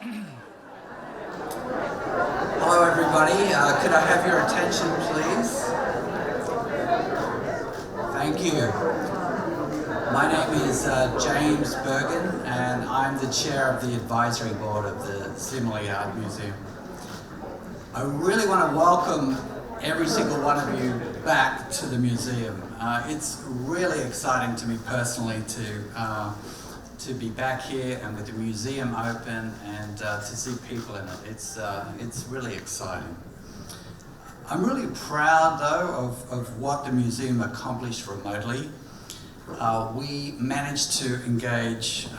Hello everybody, could I have your attention please? Thank you. My name is James Bergin and I'm the chair of the advisory board of the Zimmerli Art Museum. I really want to welcome every single one of you back to the museum. It's really exciting to me personally to be back here and with the museum open and to see people in it. It's really exciting. I'm really proud though of what the museum accomplished remotely. We managed to engage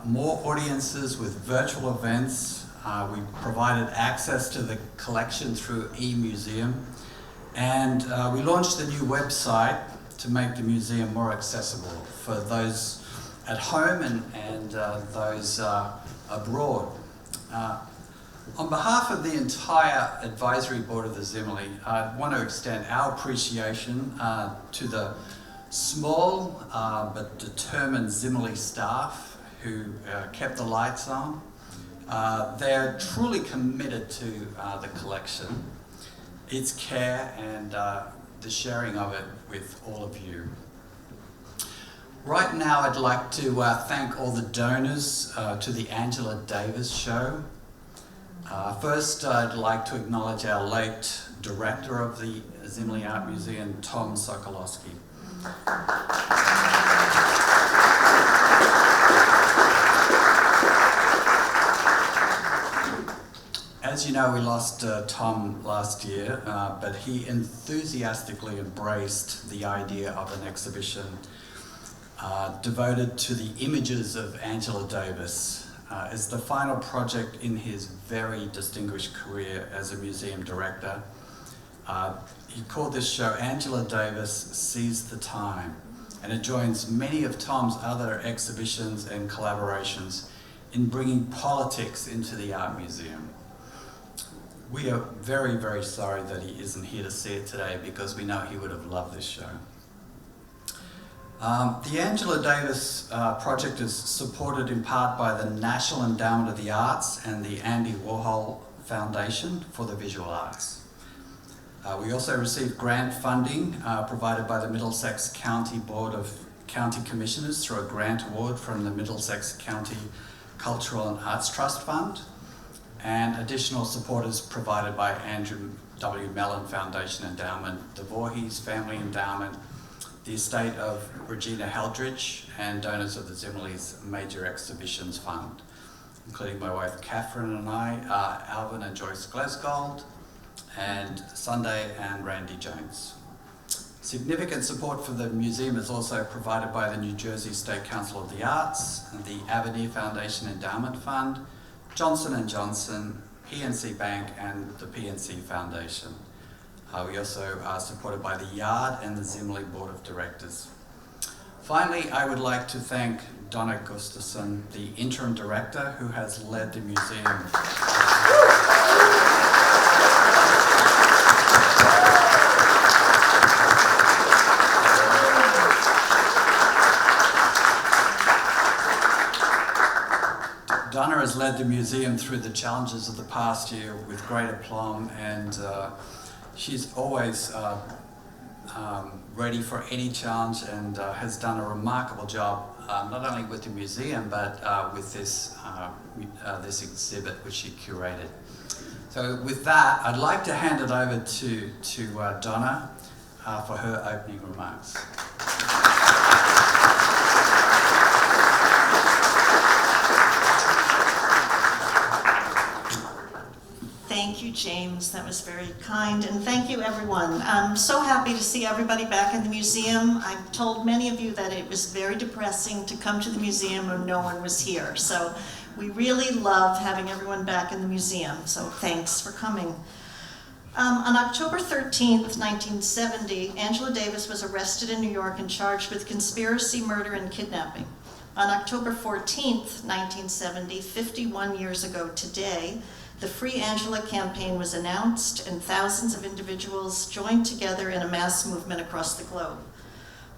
more audiences with virtual events. We provided access to the collection through eMuseum, and we launched a new website to make the museum more accessible for those at home and those abroad. On behalf of the entire advisory board of the Zimmerli, I want to extend our appreciation to the small but determined Zimmerli staff who kept the lights on. They're truly committed to the collection, its care and the sharing of it with all of you. Right now I'd like to thank all the donors to the Angela Davis Show. First I'd like to acknowledge our late director of the Zimmerli Art Museum, Tom Sokolowski. As you know, we lost Tom last year, but he enthusiastically embraced the idea of an exhibition devoted to the images of Angela Davis as the final project in his very distinguished career as a museum director. He called this show Angela Davis Seize the Time, and it joins many of Tom's other exhibitions and collaborations in bringing politics into the art museum. We are very, very sorry that he isn't here to see it today because we know he would have loved this show. The Angela Davis project is supported in part by the National Endowment of the Arts and the Andy Warhol Foundation for the Visual Arts. We also received grant funding provided by the Middlesex County Board of County Commissioners through a grant award from the Middlesex County Cultural and Arts Trust Fund, and additional support is provided by Andrew W. Mellon Foundation Endowment, the Voorhees Family Endowment, the estate of Regina Heldridge, and donors of the Zimmerli's Major Exhibitions Fund, including my wife Catherine and I, Alvin and Joyce Glasgold, and Sunday and Randy Jones. Significant support for the museum is also provided by the New Jersey State Council of the Arts, the Avenir Foundation Endowment Fund, Johnson & Johnson, PNC Bank, and the PNC Foundation. We also are supported by the Yard and the Zimmerli Board of Directors. Finally, I would like to thank Donna Gustafson, the Interim Director, who has led the museum. Donna has led the museum through the challenges of the past year with great aplomb, and she's always ready for any challenge and has done a remarkable job, not only with the museum, but with this exhibit which she curated. So with that, I'd like to hand it over to Donna for her opening remarks. Thank you, James. That was very kind, and thank you, everyone. I'm so happy to see everybody back in the museum. I've told many of you that it was very depressing to come to the museum when no one was here. So we really love having everyone back in the museum, so thanks for coming. On October 13th, 1970, Angela Davis was arrested in New York and charged with conspiracy, murder, and kidnapping. On October 14th, 1970, 51 years ago today, the Free Angela campaign was announced and thousands of individuals joined together in a mass movement across the globe.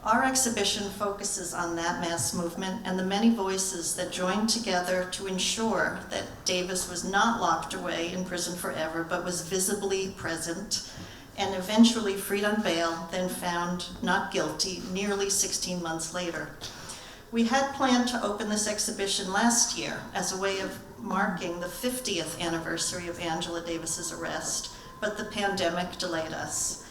Our exhibition focuses on that mass movement and the many voices that joined together to ensure that Davis was not locked away in prison forever, but was visibly present and eventually freed on bail, then found not guilty nearly 16 months later. We had planned to open this exhibition last year as a way of marking the 50th anniversary of Angela Davis's arrest, but the pandemic delayed us.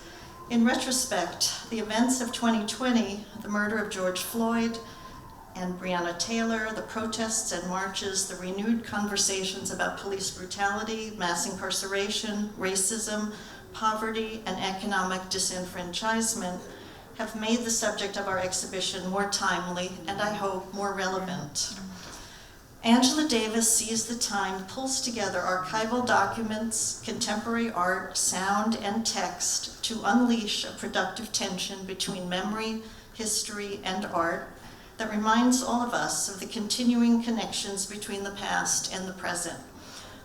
In retrospect, the events of 2020, the murder of George Floyd and Breonna Taylor, the protests and marches, the renewed conversations about police brutality, mass incarceration, racism, poverty, and economic disenfranchisement have made the subject of our exhibition more timely and, I hope, more relevant. Angela Davis sees the time, pulls together archival documents, contemporary art, sound, and text to unleash a productive tension between memory, history, and art that reminds all of us of the continuing connections between the past and the present.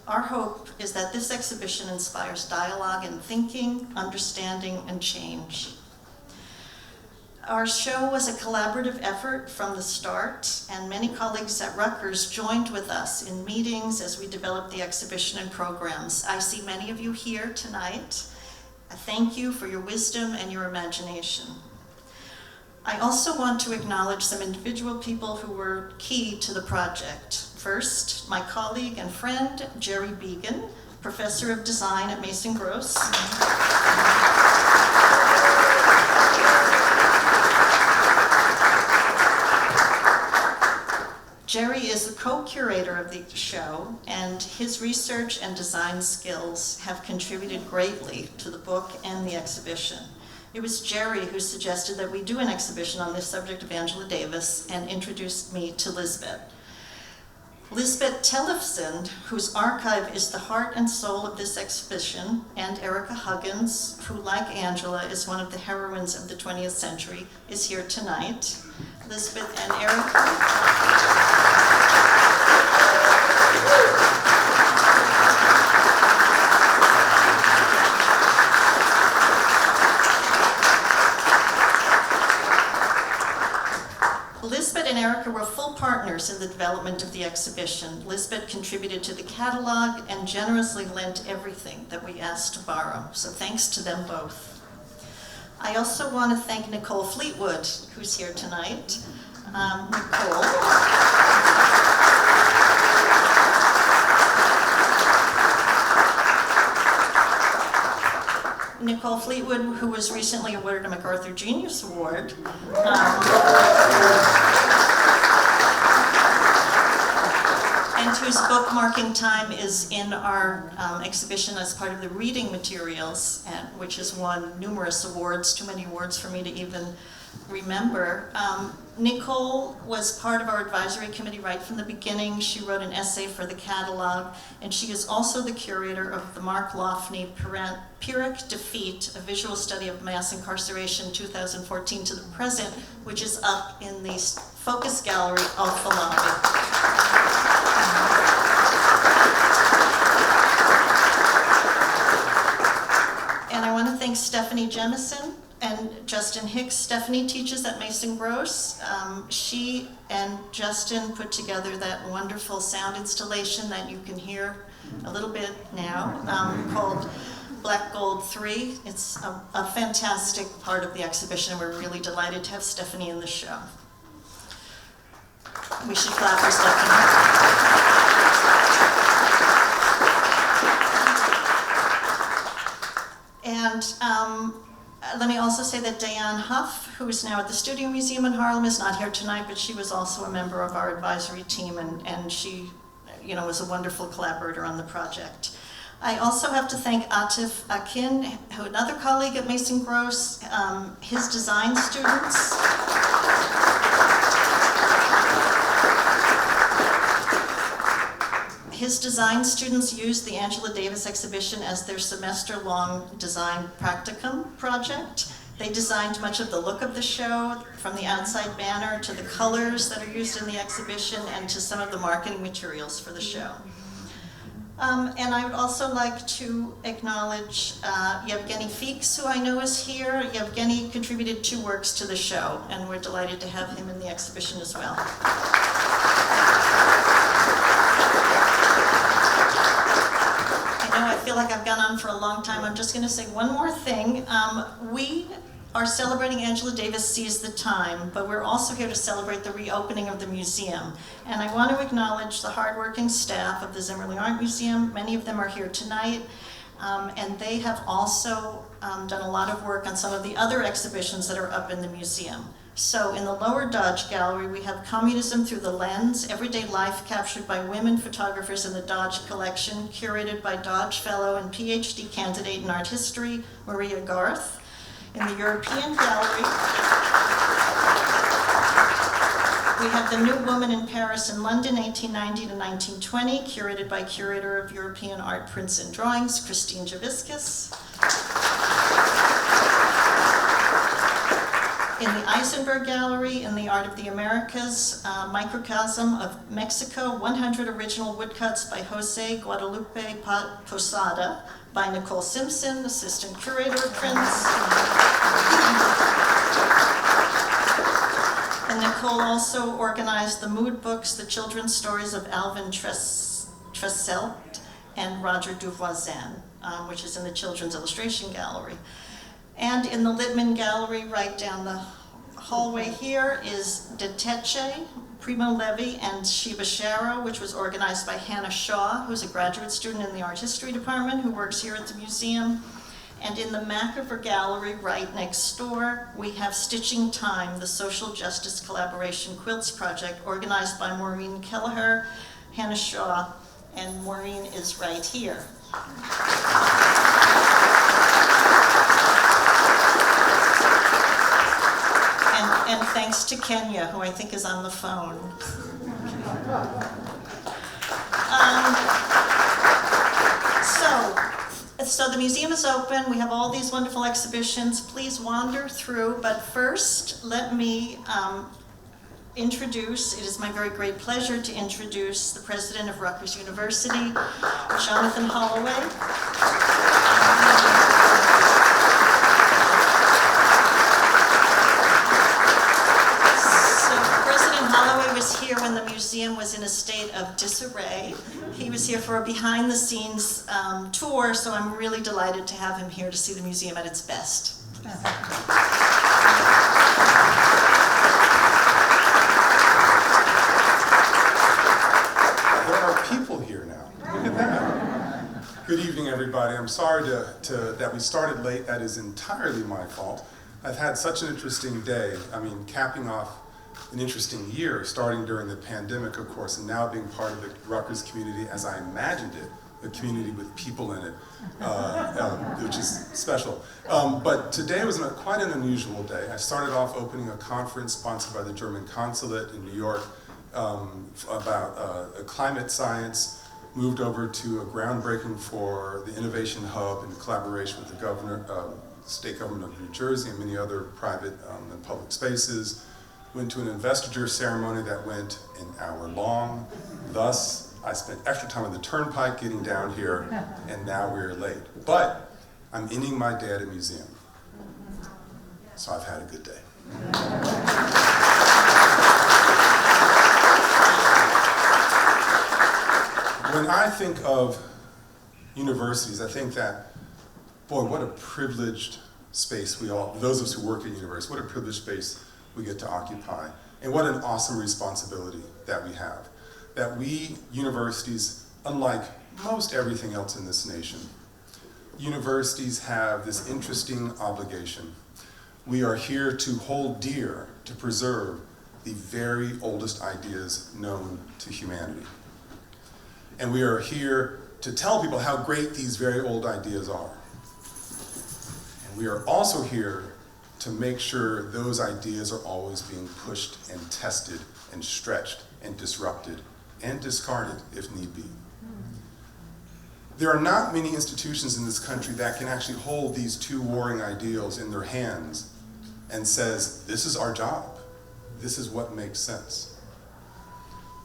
Our hope is that this exhibition inspires dialogue and thinking, understanding, and change. Our show was a collaborative effort from the start, and many colleagues at Rutgers joined with us in meetings as we developed the exhibition and programs. I see many of you here tonight. I thank you for your wisdom and your imagination. I also want to acknowledge some individual people who were key to the project. First, my colleague and friend, Jerry Bergin, Professor of Design at Mason Gross. Jerry is the co-curator of the show, and his research and design skills have contributed greatly to the book and the exhibition. It was Jerry who suggested that we do an exhibition on this subject of Angela Davis and introduced me to Lisbeth. Lisbeth Tellefsen, whose archive is the heart and soul of this exhibition, and Erica Huggins, who, like Angela, is one of the heroines of the 20th century, is here tonight. Lisbeth and Erica. Lisbeth and Erica were full partners in the development of the exhibition. Lisbeth contributed to the catalog and generously lent everything that we asked to borrow, so thanks to them both. I also want to thank Nicole Fleetwood, who's here tonight. Nicole Fleetwood, who was recently awarded a MacArthur Genius Award. And whose bookmarking time is in our exhibition as part of the reading materials, which has won numerous awards, too many awards for me to even remember. Nicole was part of our advisory committee right from the beginning. She wrote an essay for the catalog, and she is also the curator of the Mark Lofney Pyrrhic Defeat, a visual study of mass incarceration 2014 to the present, which is up in the Focus Gallery of the lobby. And I want to thank Stephanie Jemison and Justin Hicks. Stephanie teaches at Mason Gross. She and Justin put together that wonderful sound installation that you can hear a little bit now, called Black Gold 3. It's a fantastic part of the exhibition. We're really delighted to have Stephanie in the show. We should clap for Stephanie. And let me also say that Diane Huff, who is now at the Studio Museum in Harlem, is not here tonight, but she was also a member of our advisory team, and she, was a wonderful collaborator on the project. I also have to thank Atif Akin, who another colleague at Mason Gross, his design students. His design students used the Angela Davis exhibition as their semester-long design practicum project. They designed much of the look of the show, from the outside banner to the colors that are used in the exhibition and to some of the marketing materials for the show. And I would also like to acknowledge Yevgeny Feeks, who I know is here. Yevgeny contributed 2 works to the show, and we're delighted to have him in the exhibition as well. I feel like I've gone on for a long time. I'm just going to say one more thing. We are celebrating Angela Davis Sees the Time, but we're also here to celebrate the reopening of the museum. And I want to acknowledge the hardworking staff of the Zimmerli Art Museum. Many of them are here tonight, and they have also done a lot of work on some of the other exhibitions that are up in the museum. So in the lower Dodge Gallery, we have Communism Through the Lens, Everyday Life Captured by Women Photographers in the Dodge Collection, curated by Dodge Fellow and PhD candidate in art history, Maria Garth. In the European Gallery, we have The New Woman in Paris and London, 1890 to 1920, curated by Curator of European Art, Prints and Drawings, Christine Javiskis. In the Eisenberg Gallery, in the Art of the Americas, Microcosm of Mexico, 100 original woodcuts by Jose Guadalupe Posada, by Nicole Simpson, Assistant Curator of Prints. And Nicole also organized the mood books, The Children's Stories of Alvin Tresselt and Roger Duvoisin, which is in the Children's Illustration Gallery. And in the Littman Gallery, right down the hallway here, is De Teche, Primo Levi, and Shiva Shara, which was organized by Hannah Shaw, who's a graduate student in the art history department who works here at the museum. And in the McIver Gallery, right next door, we have Stitching Time, the Social Justice Collaboration Quilts Project, organized by Maureen Kelleher, Hannah Shaw, and Maureen is right here. And thanks to Kenya, who I think is on the phone. So the museum is open. We have all these wonderful exhibitions. Please wander through. But first, let me introduce, it is my very great pleasure to introduce the president of Rutgers University, Jonathan Holloway. Here when the museum was in a state of disarray. He was here for a behind-the-scenes tour, so I'm really delighted to have him here to see the museum at its best. There are people here now. Look at that. Good evening, everybody. I'm sorry that we started late. That is entirely my fault. I've had such an interesting day. I mean, capping off an interesting year, starting during the pandemic, of course, and now being part of the Rutgers community as I imagined it, a community with people in it, which is special. But today was quite an unusual day. I started off opening a conference sponsored by the German consulate in New York about climate science, moved over to a groundbreaking for the Innovation Hub in collaboration with the state government of New Jersey and many other private and public spaces. Went to an investiture ceremony that went an hour long. Thus, I spent extra time on the turnpike getting down here, and now we're late. But I'm ending my day at a museum, so I've had a good day. When I think of universities, I think that, boy, what a privileged space those of us who work at universities, what a privileged space we get to occupy. And what an awesome responsibility that we have. That we, universities, unlike most everything else in this nation, universities have this interesting obligation. We are here to hold dear, to preserve the very oldest ideas known to humanity. And we are here to tell people how great these very old ideas are. And we are also here to make sure those ideas are always being pushed and tested and stretched and disrupted and discarded if need be. There are not many institutions in this country that can actually hold these two warring ideals in their hands and says, this is our job. This is what makes sense.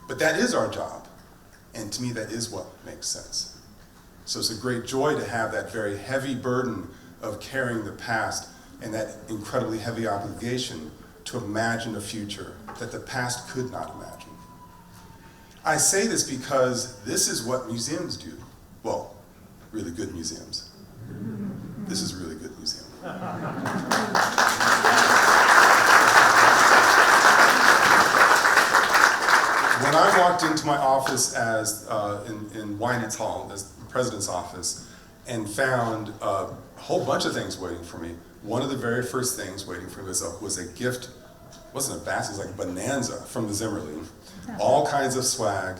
But that is our job. And to me, that is what makes sense. So it's a great joy to have that very heavy burden of carrying the past and that incredibly heavy obligation to imagine a future that the past could not imagine. I say this because this is what museums do. Well, really good museums. This is a really good museum. When I walked into my office in Wynant's Hall, as the president's office, and found a whole bunch of things waiting for me, one of the very first things waiting for me was a gift. It wasn't a basket, it was like bonanza from the Zimmerli. All kinds of swag,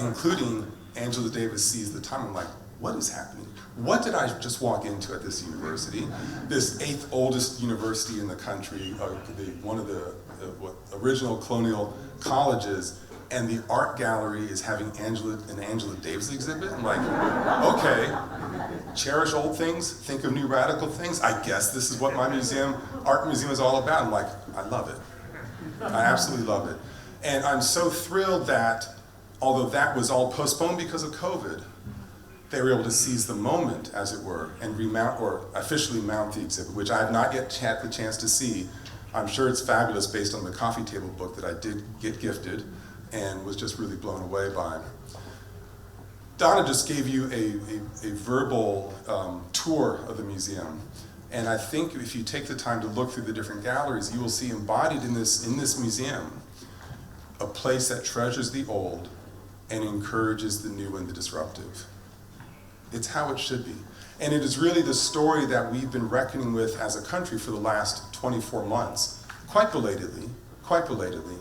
including Angela Davis Sees the Time. I'm like, what is happening? What did I just walk into at this university? This 8th oldest university in the country, one of the original colonial colleges, and the art gallery is having an Angela Davis exhibit. I'm like, okay, cherish old things, think of new radical things. I guess this is what my art museum is all about. I'm like, I love it. I absolutely love it. And I'm so thrilled that, although that was all postponed because of COVID, they were able to seize the moment, as it were, and remount or officially mount the exhibit, which I have not yet had the chance to see. I'm sure it's fabulous based on the coffee table book that I did get gifted and was just really blown away by. Donna just gave you a verbal tour of the museum. And I think if you take the time to look through the different galleries, you will see embodied in this museum a place that treasures the old and encourages the new and the disruptive. It's how it should be. And it is really the story that we've been reckoning with as a country for the last 24 months, quite belatedly,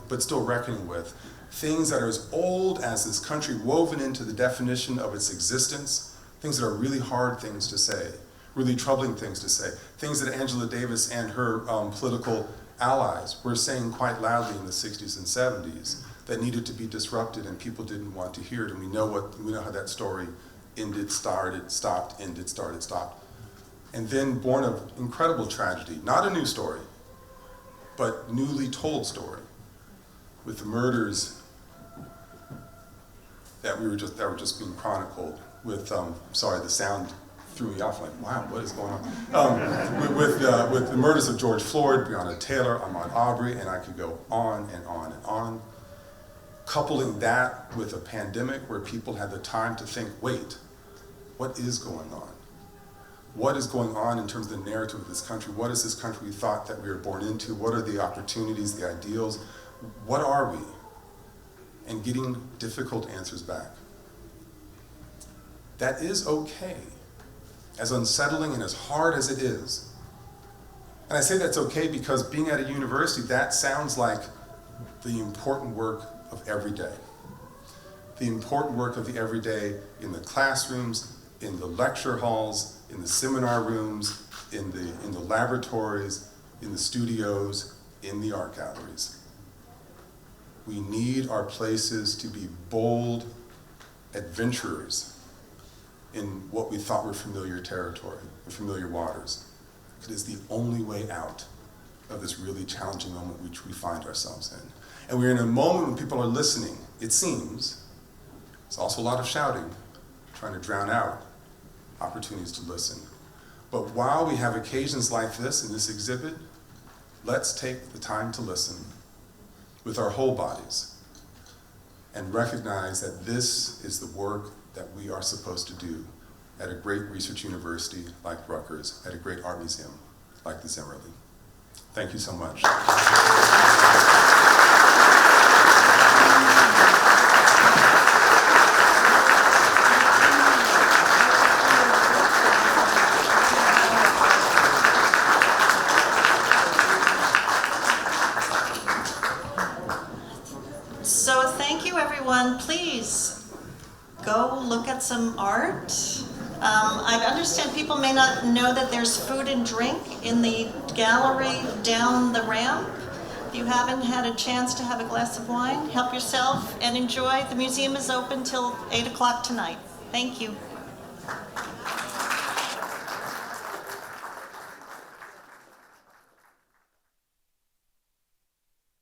but still reckoning with. Things that are as old as this country, woven into the definition of its existence, things that are really hard things to say, really troubling things to say, things that Angela Davis and her political allies were saying quite loudly in the 60s and 70s that needed to be disrupted and people didn't want to hear it. And we know how that story ended, started, stopped, ended, started, stopped. And then born of incredible tragedy, not a new story, but newly told story, with the murders that were just being chronicled with, sorry, the sound threw me off, like, wow, what is going on? With the murders of George Floyd, Breonna Taylor, Ahmaud Arbery, and I could go on and on and on. Coupling that with a pandemic where people had the time to think, wait, what is going on? What is going on in terms of the narrative of this country? What is this country we thought that we were born into? What are the opportunities, the ideals? What are we? And getting difficult answers back. That is okay, as unsettling and as hard as it is. And I say that's okay because being at a university, that sounds like the important work of every day. The important work of the everyday in the classrooms, in the lecture halls, in the seminar rooms, in the laboratories, in the studios, in the art galleries. We need our places to be bold adventurers in what we thought were familiar territory, familiar waters. It is the only way out of this really challenging moment which we find ourselves in. And we're in a moment when people are listening, it seems. It's also a lot of shouting, trying to drown out opportunities to listen. But while we have occasions like this in this exhibit, let's take the time to listen with our whole bodies and recognize that this is the work that we are supposed to do at a great research university like Rutgers, at a great art museum like the Zimmerli. Thank you so much. So thank you, everyone. Please go look at some art. I understand people may not know that there's food and drink in the gallery down the ramp. If you haven't had a chance to have a glass of wine, help yourself and enjoy. The museum is open till 8 o'clock tonight. Thank you.